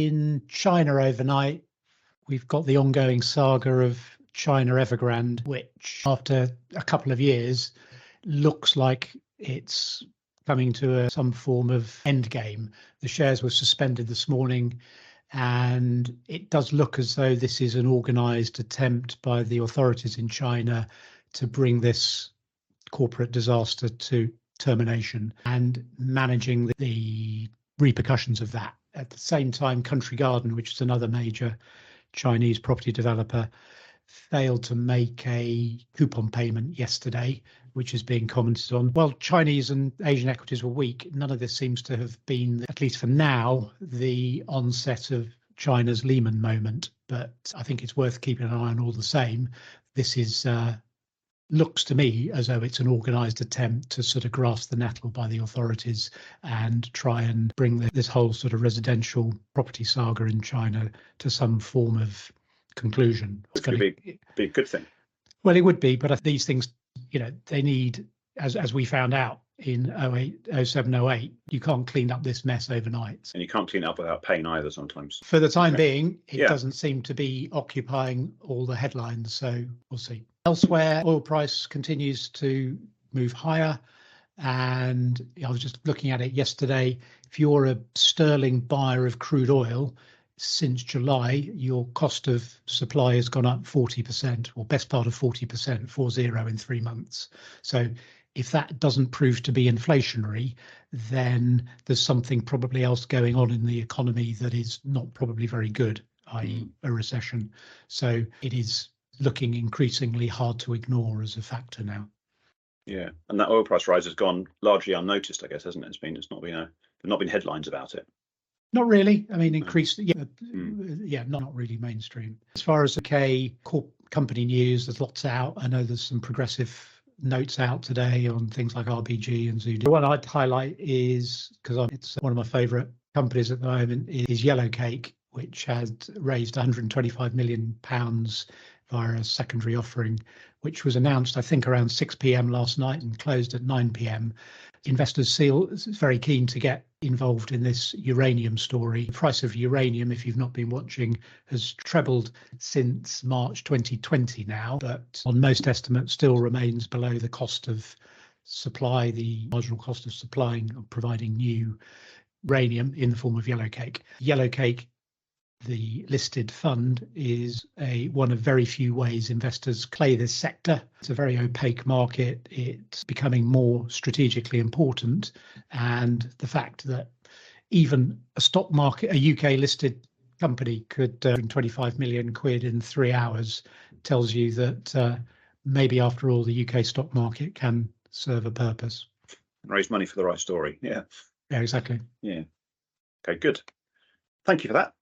In China overnight, we've got the ongoing saga of China Evergrande, which after a couple of years looks like it's coming to some form of end game. The shares were suspended this morning, and it does look as though this is an organised attempt by the authorities in China to bring this corporate disaster to termination and managing the repercussions of that. At the same time, Country Garden, which is another major Chinese property developer, failed to make a coupon payment yesterday, which is being commented on. While Chinese and Asian equities were weak, none of this seems to have been, at least for now, the onset of China's Lehman moment. But I think it's worth keeping an eye on all the same. This is looks to me as though it's an organised attempt to sort of grasp the nettle by the authorities and try and bring this whole sort of residential property saga in China to some form of conclusion. It's going to be a good thing. Well, it would be, but these things, they need, as we found out in 07, 08, you can't clean up this mess overnight. And you can't clean it up without pain either sometimes. For the time being, it doesn't seem to be occupying all the headlines, so we'll see. Elsewhere, oil price continues to move higher. And I was just looking at it yesterday. If you're a sterling buyer of crude oil, since July, your cost of supply has gone up 40%, or best part of 40%, 40 in 3 months. So if that doesn't prove to be inflationary, then there's something probably else going on in the economy that is not probably very good, i.e. a recession. So it is looking increasingly hard to ignore as a factor now. Yeah, and that oil price rise has gone largely unnoticed, I guess, hasn't it? There's not been headlines about it. Not really. I mean, increased, not really mainstream. As far as company news, there's lots out. I know there's some progressive notes out today on things like RBG and Zoodi. The one I'd highlight is, because it's one of my favourite companies at the moment, is Yellowcake, which had raised £125 million via a secondary offering, which was announced, I think, around 6 p.m. last night and closed at 9 p.m. Investors feel very keen to get involved in this uranium story. The price of uranium, if you've not been watching, has trebled since March 2020 now, but on most estimates still remains below the cost of supply, the marginal cost of supplying or providing new uranium in the form of Yellowcake. Yellowcake, the listed fund, is one of very few ways investors play this sector. It's a very opaque market. It's becoming more strategically important. And the fact that even a stock market, a UK listed company could bring 25 million quid in 3 hours tells you that maybe after all, the UK stock market can serve a purpose. Raise money for the right story. Yeah. Yeah, exactly. Yeah. Okay, good. Thank you for that.